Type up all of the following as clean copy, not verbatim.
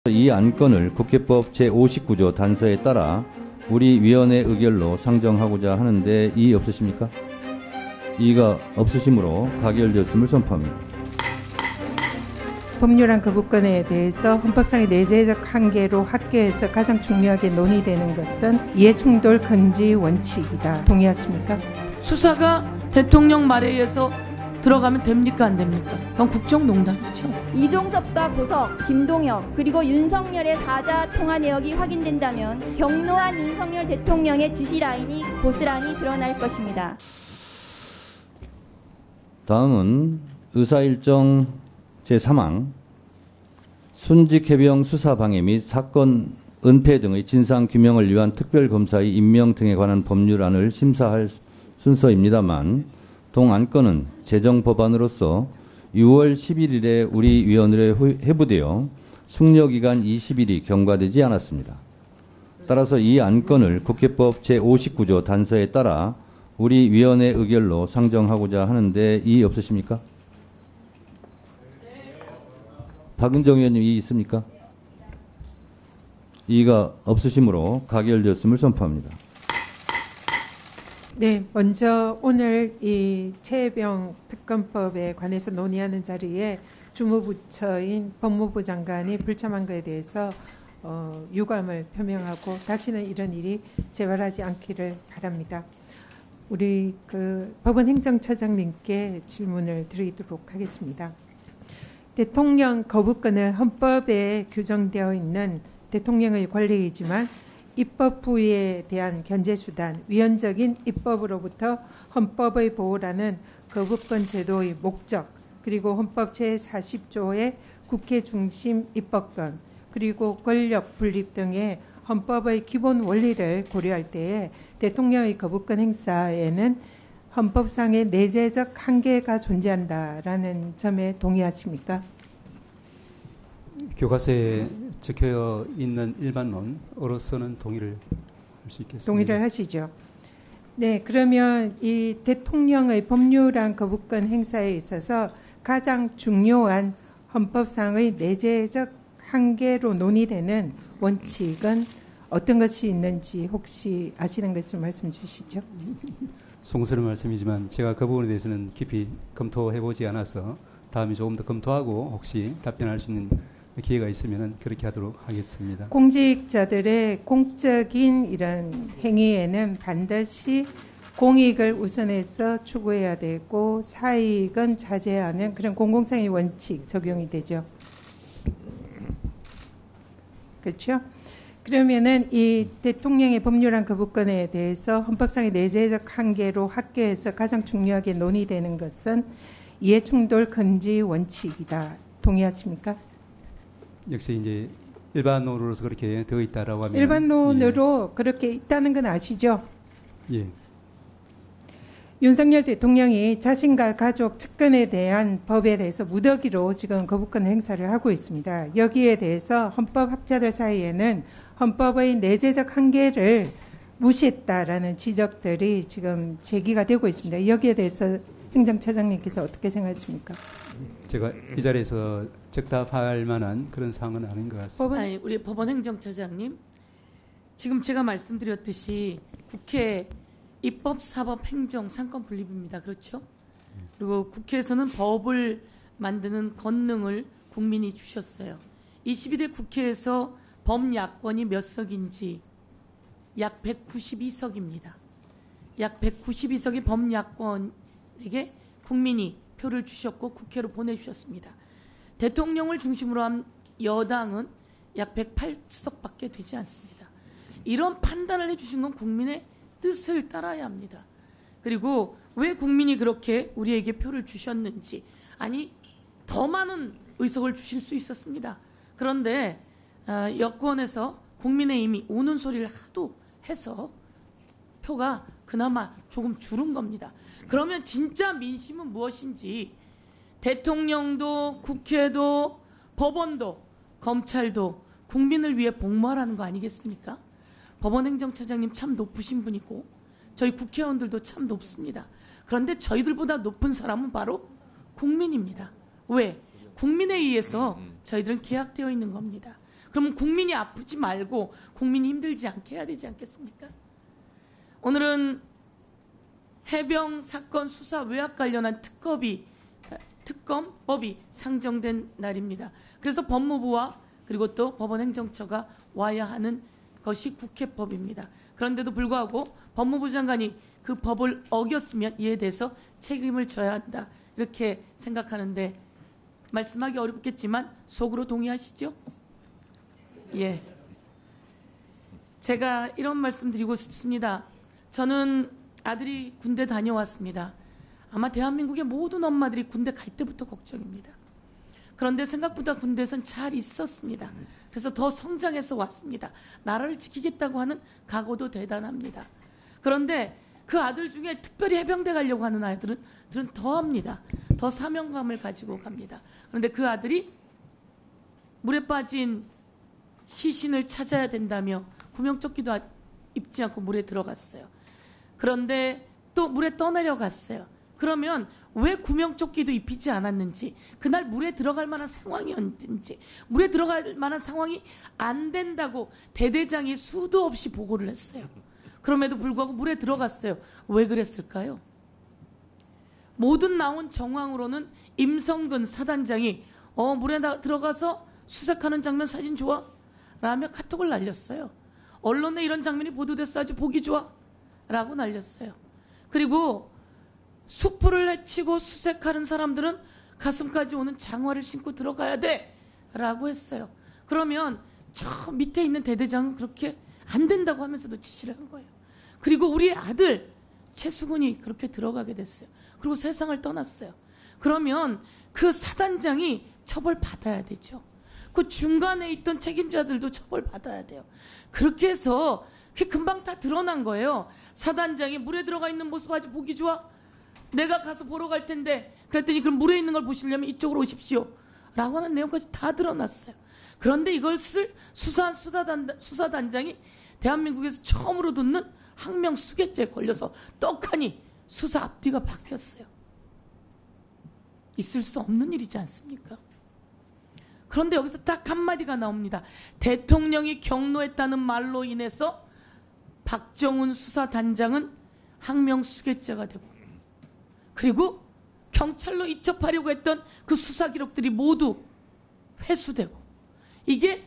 이 안건을 국회법 제59조 단서에 따라 우리 위원회 의결로 상정하고자 하는데 이의 없으십니까? 이의가 없으시므로 가결되었음을 선포합니다. 법률안 거부권에 대해서 헌법상의 내재적 한계로 학계에서 가장 중요하게 논의되는 것은 이해충돌 금지 원칙이다. 동의하십니까? 수사가 대통령 말에 의해서 들어가면 됩니까 안 됩니까? 그건 국정농단이죠. 이종섭과 보석, 김동혁 그리고 윤석열의 사자 통화 내역이 확인된다면 경로한 윤석열 대통령의 지시라인이 고스란히 드러날 것입니다. 다음은 의사일정 제3항 순직해병 수사방해 및 사건 은폐 등의 진상규명을 위한 특별검사의 임명 등에 관한 법률안을 심사할 순서입니다만 동안건은 제정법안으로서 6월 11일에 우리 위원회에 회부되어 숙려기간 20일이 경과되지 않았습니다. 따라서 이 안건을 국회법 제59조 단서에 따라 우리 위원회 의결로 상정하고자 하는데 이의 없으십니까? 박은정 의원님 이의 있습니까? 이의가 없으시므로 가결되었음을 선포합니다. 네, 먼저 오늘 이 최혜병 특검법에 관해서 논의하는 자리에 주무부처인 법무부 장관이 불참한 것에 대해서 유감을 표명하고 다시는 이런 일이 재발하지 않기를 바랍니다. 우리 법원 행정처장님께 질문을 드리도록 하겠습니다. 대통령 거부권은 헌법에 규정되어 있는 대통령의 권리이지만 입법 부위에 대한 견제수단, 위헌적인 입법으로부터 헌법의 보호라는 거부권 제도의 목적, 그리고 헌법 제40조의 국회 중심 입법권, 그리고 권력 분립 등의 헌법의 기본 원리를 고려할 때에 대통령의 거부권 행사에는 헌법상의 내재적 한계가 존재한다라는 점에 동의하십니까? 교과서에 적혀 있는 일반론으로서는 동의를 할 수 있겠습니다. 동의를 하시죠. 네, 그러면 이 대통령의 법률안 거부권 행사에 있어서 가장 중요한 헌법상의 내재적 한계로 논의되는 원칙은 어떤 것이 있는지 혹시 아시는 것을 말씀 주시죠. 송스러운 말씀이지만 제가 그 부분에 대해서는 깊이 검토해보지 않아서 다음에 조금 더 검토하고 혹시 답변할 수 있는 기회가 있으면 그렇게 하도록 하겠습니다. 공직자들의 공적인 이런 행위에는 반드시 공익을 우선해서 추구해야 되고 사익은 자제하는 그런 공공성의 원칙 적용이 되죠. 그렇죠? 그러면은 이 대통령의 법률안 거부권에 대해서 헌법상의 내재적 한계로 학계에서 가장 중요하게 논의되는 것은 이해충돌 금지 원칙이다. 동의하십니까? 역시 이제 일반론으로서 그렇게 되어 있다라고 하면 일반론으로 그렇게 있다는 건 아시죠? 예. 윤석열 대통령이 자신과 가족 측근에 대한 법에 대해서 무더기로 지금 거부권 행사를 하고 있습니다. 여기에 대해서 헌법학자들 사이에는 헌법의 내재적 한계를 무시했다라는 지적들이 지금 제기가 되고 있습니다. 여기에 대해서 행정처장님께서 어떻게 생각하십니까? 제가 이 자리에서 적답할 만한 그런 사항은 아닌 것 같습니다. 아니, 우리 법원 행정처장님, 지금 제가 말씀드렸듯이 국회 입법, 사법, 행정, 상권 분립입니다. 그렇죠? 그리고 국회에서는 법을 만드는 권능을 국민이 주셨어요. 22대 국회에서 범야권이 몇 석인지 약 192석입니다. 약 192석의 범야권에게 국민이 표를 주셨고 국회로 보내주셨습니다. 대통령을 중심으로 한 여당은 약 108석밖에 되지 않습니다. 이런 판단을 해주신 건 국민의 뜻을 따라야 합니다. 그리고 왜 국민이 그렇게 우리에게 표를 주셨는지, 아니 더 많은 의석을 주실 수 있었습니다. 그런데 여권에서 국민의힘이 우는 소리를 하도 해서 표가 그나마 조금 줄은 겁니다. 그러면 진짜 민심은 무엇인지 대통령도 국회도 법원도 검찰도 국민을 위해 복무하라는 거 아니겠습니까? 법원 행정처장님 참 높으신 분이고 저희 국회의원들도 참 높습니다. 그런데 저희들보다 높은 사람은 바로 국민입니다. 왜? 국민에 의해서 저희들은 계약되어 있는 겁니다. 그럼 국민이 아프지 말고 국민이 힘들지 않게 해야 되지 않겠습니까? 오늘은 해병 사건 수사 외압 관련한 특검법이 상정된 날입니다. 그래서 법무부와 그리고 또 법원행정처가 와야 하는 것이 국회법입니다. 그런데도 불구하고 법무부 장관이 그 법을 어겼으면 이에 대해서 책임을 져야 한다. 이렇게 생각하는데 말씀하기 어렵겠지만 속으로 동의하시죠? 예. 제가 이런 말씀 드리고 싶습니다. 저는 아들이 군대 다녀왔습니다. 아마 대한민국의 모든 엄마들이 군대 갈 때부터 걱정입니다. 그런데 생각보다 군대에선 잘 있었습니다. 그래서 더 성장해서 왔습니다. 나라를 지키겠다고 하는 각오도 대단합니다. 그런데 그 아들 중에 특별히 해병대 가려고 하는 아이들은 더 합니다. 더 사명감을 가지고 갑니다. 그런데 그 아들이 물에 빠진 시신을 찾아야 된다며 구명조끼도 입지 않고 물에 들어갔어요. 그런데 또 물에 떠내려갔어요. 그러면 왜 구명조끼도 입히지 않았는지, 그날 물에 들어갈 만한 상황이었는지, 물에 들어갈 만한 상황이 안 된다고 대대장이 수도 없이 보고를 했어요. 그럼에도 불구하고 물에 들어갔어요. 왜 그랬을까요? 모든 나온 정황으로는 임성근 사단장이 물에 들어가서 수색하는 장면 사진 좋아? 라며 카톡을 날렸어요. 언론에 이런 장면이 보도됐어 아주 보기 좋아? 라고 날렸어요. 그리고 수풀을 헤치고 수색하는 사람들은 가슴까지 오는 장화를 신고 들어가야 돼 라고 했어요. 그러면 저 밑에 있는 대대장은 그렇게 안 된다고 하면서도 지시를 한 거예요. 그리고 우리 아들 최수근이 그렇게 들어가게 됐어요. 그리고 세상을 떠났어요. 그러면 그 사단장이 처벌받아야 되죠. 그 중간에 있던 책임자들도 처벌받아야 돼요. 그렇게 해서 그게 금방 다 드러난 거예요. 사단장이 물에 들어가 있는 모습 아주 보기 좋아? 내가 가서 보러 갈 텐데, 그랬더니 그럼 물에 있는 걸 보시려면 이쪽으로 오십시오 라고 하는 내용까지 다 드러났어요. 그런데 이것을 수사한 수사단장이 대한민국에서 처음으로 듣는 항명수괴죄에 걸려서 떡하니 수사 앞뒤가 바뀌었어요. 있을 수 없는 일이지 않습니까? 그런데 여기서 딱 한마디가 나옵니다. 대통령이 경로했다는 말로 인해서 박정훈 수사단장은 항명수괴죄가 되고, 그리고 경찰로 이첩하려고 했던 그 수사 기록들이 모두 회수되고, 이게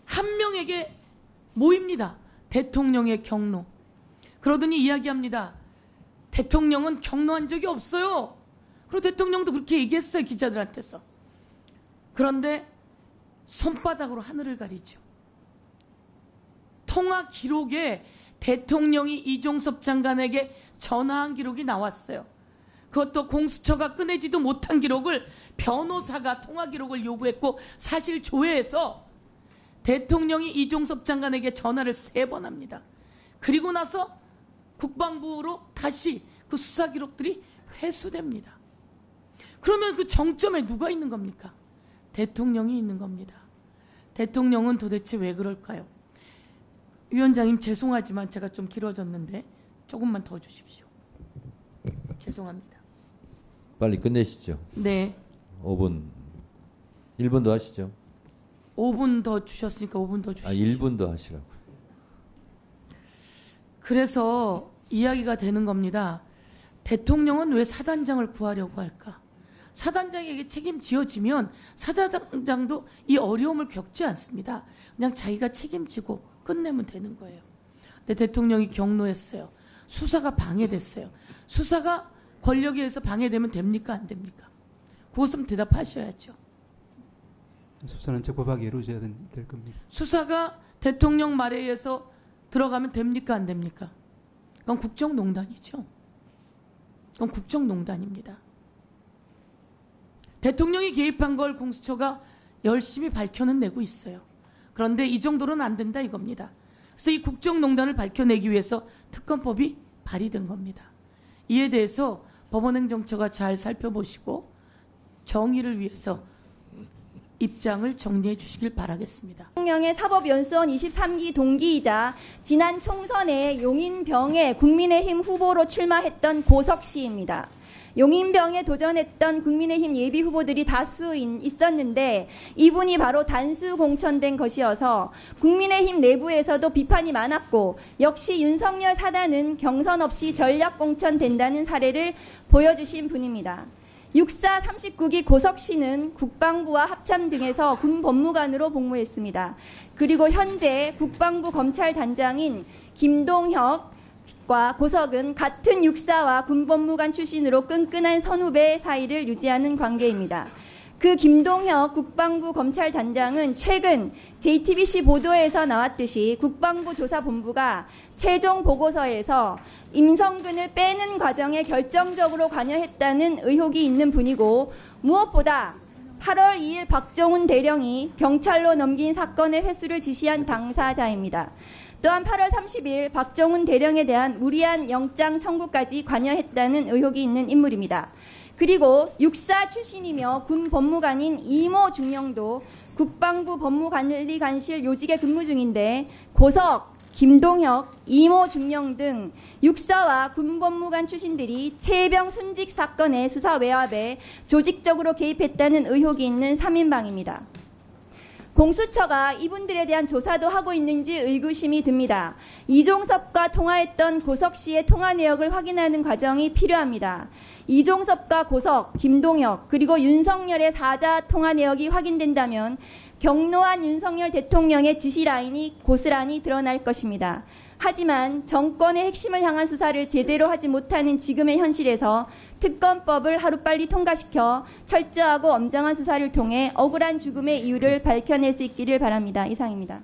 한 명에게 모입니다. 대통령의 경로. 그러더니 이야기합니다. 대통령은 경로한 적이 없어요. 그리고 대통령도 그렇게 얘기했어요, 기자들한테서. 그런데 손바닥으로 하늘을 가리죠. 통화 기록에 대통령이 이종섭 장관에게 전화한 기록이 나왔어요. 그것도 공수처가 꺼내지도 못한 기록을 변호사가 통화 기록을 요구했고 사실 조회해서 대통령이 이종섭 장관에게 전화를 3번 합니다. 그리고 나서 국방부로 다시 그 수사 기록들이 회수됩니다. 그러면 그 정점에 누가 있는 겁니까? 대통령이 있는 겁니다. 대통령은 도대체 왜 그럴까요? 위원장님 죄송하지만 제가 좀 길어졌는데 조금만 더 주십시오. 죄송합니다. 빨리 끝내시죠. 네. 5분. 1분 더 하시죠. 5분 더 주셨으니까 5분 더 주십시오. 1분 더 하시라고. 그래서 이야기가 되는 겁니다. 대통령은 왜 사단장을 구하려고 할까? 사단장에게 책임지어지면 사단장도 이 어려움을 겪지 않습니다. 그냥 자기가 책임지고 끝내면 되는 거예요. 근데 대통령이 경로했어요. 수사가 방해됐어요. 수사가 권력에 의해서 방해되면 됩니까? 안 됩니까? 그것은 대답하셔야죠. 수사는 적법하게 이루어져야 될 겁니다. 수사가 대통령 말에 의해서 들어가면 됩니까? 안 됩니까? 그건 국정농단이죠. 그건 국정농단입니다. 대통령이 개입한 걸 공수처가 열심히 밝혀는 내고 있어요. 그런데 이 정도로는 안 된다 이겁니다. 그래서 이 국정농단을 밝혀내기 위해서 특검법이 발의된 겁니다. 이에 대해서 법원행정처가 잘 살펴보시고 정의를 위해서 입장을 정리해 주시길 바라겠습니다. 대통령의 사법연수원 23기 동기이자 지난 총선에 용인병에 국민의힘 후보로 출마했던 고석 씨입니다. 용인병에 도전했던 국민의힘 예비 후보들이 다수 있었는데 이분이 바로 단수 공천된 것이어서 국민의힘 내부에서도 비판이 많았고 역시 윤석열 사단은 경선 없이 전략 공천된다는 사례를 보여주신 분입니다. 육사 39기 고석 씨는 국방부와 합참 등에서 군 법무관으로 복무했습니다. 그리고 현재 국방부 검찰단장인 김동혁과 고석은 같은 육사와 군법무관 출신으로 끈끈한 선후배 사이를 유지하는 관계입니다. 그 김동혁 국방부 검찰단장은 최근 JTBC 보도에서 나왔듯이 국방부 조사본부가 최종 보고서에서 임성근을 빼는 과정에 결정적으로 관여했다는 의혹이 있는 분이고 무엇보다 8월 2일 박정훈 대령이 경찰로 넘긴 사건의 회수를 지시한 당사자입니다. 또한 8월 30일 박정훈 대령에 대한 무리한 영장 청구까지 관여했다는 의혹이 있는 인물입니다. 그리고 육사 출신이며 군 법무관인 이모 중령도 국방부 법무관리관실 요직에 근무 중인데 고석, 김동혁, 이모 중령 등 육사와 군법무관 출신들이 최혜병 순직 사건의 수사 외압에 조직적으로 개입했다는 의혹이 있는 3인방입니다. 공수처가 이분들에 대한 조사도 하고 있는지 의구심이 듭니다. 이종섭과 통화했던 고석 씨의 통화 내역을 확인하는 과정이 필요합니다. 이종섭과 고석, 김동혁 그리고 윤석열의 사자 통화 내역이 확인된다면 경로한 윤석열 대통령의 지시 라인이 고스란히 드러날 것입니다. 하지만 정권의 핵심을 향한 수사를 제대로 하지 못하는 지금의 현실에서 특검법을 하루빨리 통과시켜 철저하고 엄정한 수사를 통해 억울한 죽음의 이유를 밝혀낼 수 있기를 바랍니다. 이상입니다.